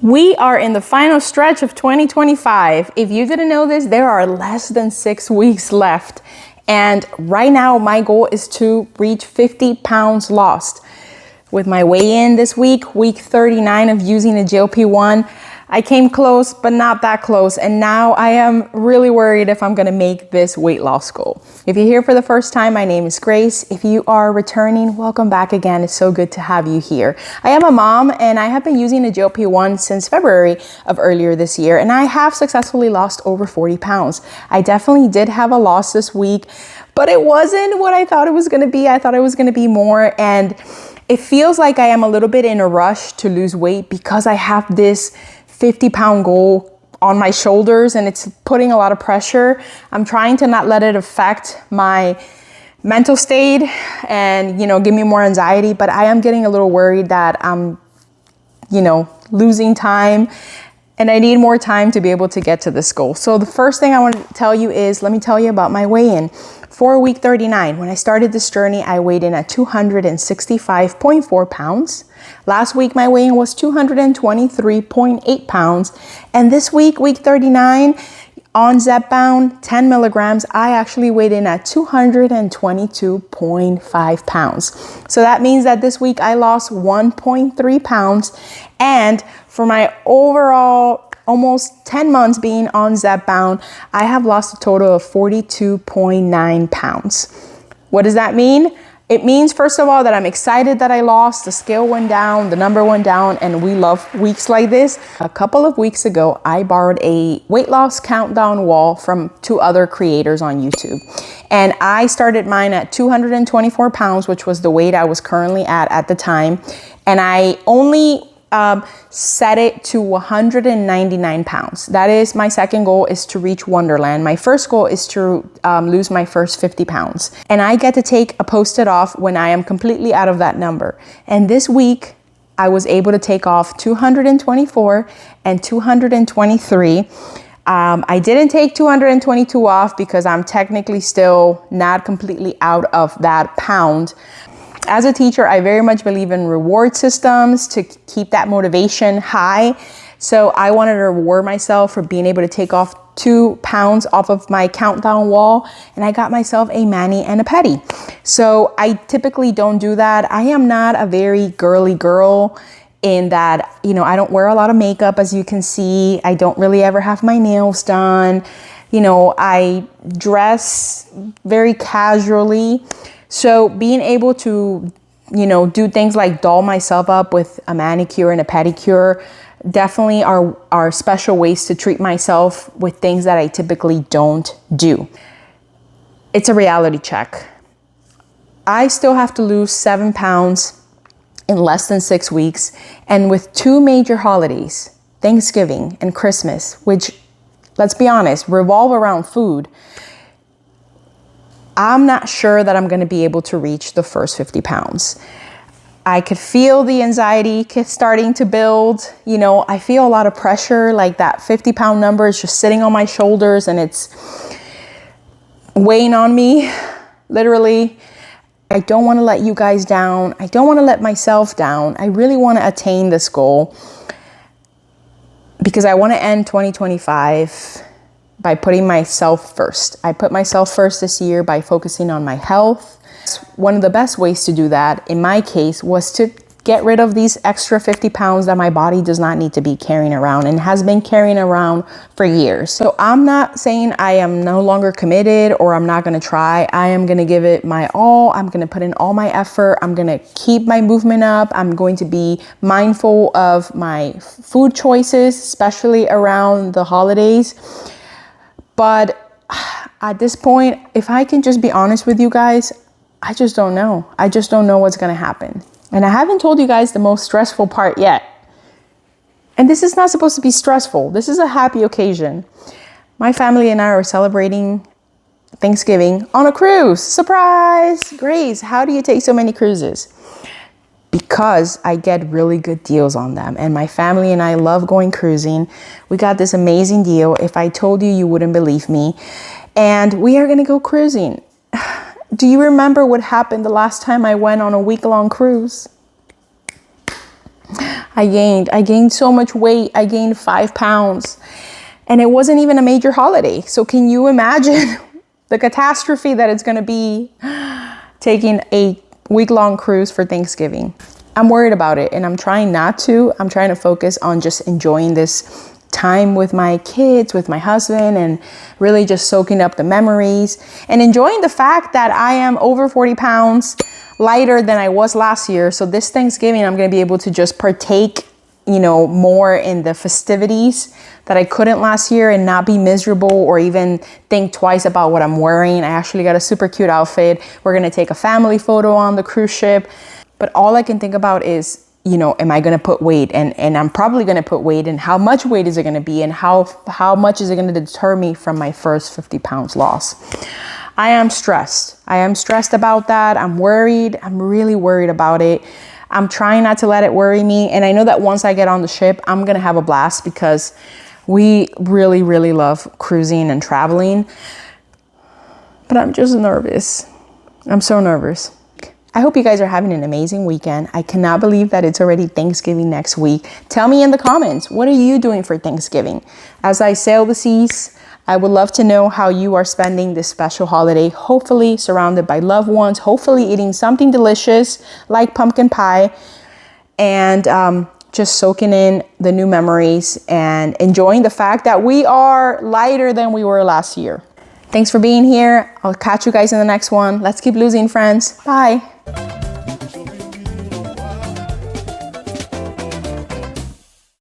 We are in the final stretch of 2025. If you didn't know this, there are less than 6 weeks left. And right now, my goal is to reach 50 pounds lost. With my weigh-in this week, week 39 of using a GLP-1, I came close, but not that close. And now I am really worried if I'm gonna make this weight loss goal. If you're here for the first time, my name is Grace. If you are returning, welcome back again. It's so good to have you here. I am a mom and I have been using a GLP-1 since February of earlier this year. And I have successfully lost over 40 pounds. I definitely did have a loss this week, but it wasn't what I thought it was gonna be. I thought it was gonna be more. And it feels like I am a little bit in a rush to lose weight because I have this 50-pound goal on my shoulders and it's putting a lot of pressure. I'm trying to not let it affect my mental state and, give me more anxiety, but I am getting a little worried that I'm, losing time and I need more time to be able to get to this goal. So the first thing I want to tell you is, let me tell you about my weigh-in. For week 39, when I started this journey, I weighed in at 265.4 pounds. Last week, my weigh-in was 223.8 pounds. And this week, week 39, on Zepbound, 10 milligrams, I actually weighed in at 222.5 pounds. So that means that this week I lost 1.3 pounds. And for my overall almost 10 months being on Zepbound, I have lost a total of 42.9 pounds. What does that mean? It means, first of all, that I'm excited that I lost. The scale went down, the number went down, and we love weeks like this. A couple of weeks ago, I borrowed a weight loss countdown wall from 2 other creators on YouTube. And I started mine at 224 pounds, which was the weight I was currently at the time. And I only set it to 199 pounds. That is my second goal, is to reach Wonderland. My first goal is to lose my first 50 pounds. And I get to take a post-it off when I am completely out of that number. And this week, I was able to take off 224 and 223. I didn't take 222 off because I'm technically still not completely out of that pound. As a teacher, I very much believe in reward systems to keep that motivation high. So I wanted to reward myself for being able to take off 2 pounds off of my countdown wall. And I got myself a mani and a pedi. So I typically don't do that. I am not a very girly girl in that, I don't wear a lot of makeup, as you can see. I don't really ever have my nails done. I dress very casually. So being able to, do things like doll myself up with a manicure and a pedicure definitely are special ways to treat myself with things that I typically don't do. It's a reality check. I still have to lose 7 pounds in less than 6 weeks. And with 2 major holidays, Thanksgiving and Christmas, which, let's be honest, revolve around food, I'm not sure that I'm going to be able to reach the first 50 pounds. I could feel the anxiety starting to build. I feel a lot of pressure, like that 50-pound number is just sitting on my shoulders and it's weighing on me, literally. I don't want to let you guys down. I don't want to let myself down. I really want to attain this goal because I want to end 2025 by putting myself first. I put myself first this year by focusing on my health. One of the best ways to do that, in my case, was to get rid of these extra 50 pounds that my body does not need to be carrying around and has been carrying around for years. So I'm not saying I am no longer committed or I'm not going to try. I am going to give it my all. I'm going to put in all my effort. I'm going to keep my movement up. I'm going to be mindful of my food choices, especially around the holidays. But at this point, if I can just be honest with you guys, I just don't know. I just don't know what's going to happen. And I haven't told you guys the most stressful part yet. And this is not supposed to be stressful. This is a happy occasion. My family and I are celebrating Thanksgiving on a cruise. Surprise! Grace, how do you take so many cruises? Because I get really good deals on them. And my family and I love going cruising. We got this amazing deal. If I told you, you wouldn't believe me. And we are going to go cruising. Do you remember what happened the last time I went on a week-long cruise? I gained so much weight. I gained 5 pounds, and it wasn't even a major holiday. So can you imagine the catastrophe that it's going to be taking a week-long cruise for Thanksgiving? I'm worried about it, and I'm trying not to. I'm trying to focus on just enjoying this time with my kids, with my husband, and really just soaking up the memories and enjoying the fact that I am over 40 pounds lighter than I was last year. So this Thanksgiving, I'm going to be able to just partake, more in the festivities that I couldn't last year and not be miserable or even think twice about what I'm wearing. I actually got a super cute outfit. We're going to take a family photo on the cruise ship. But all I can think about is, am I going to put weight? And I'm probably going to put weight, and how much weight is it going to be? And how much is it going to deter me from my first 50 pounds loss? I am stressed. I am stressed about that. I'm worried. I'm really worried about it. I'm trying not to let it worry me. And I know that once I get on the ship, I'm going to have a blast because we really, really love cruising and traveling. But I'm just nervous. I'm so nervous. I hope you guys are having an amazing weekend. I cannot believe that it's already Thanksgiving next week. Tell me in the comments, what are you doing for Thanksgiving? As I sail the seas, I would love to know how you are spending this special holiday, hopefully surrounded by loved ones, hopefully eating something delicious like pumpkin pie, and just soaking in the new memories and enjoying the fact that we are lighter than we were last year. Thanks for being here. I'll catch you guys in the next one. Let's keep losing, friends. Bye.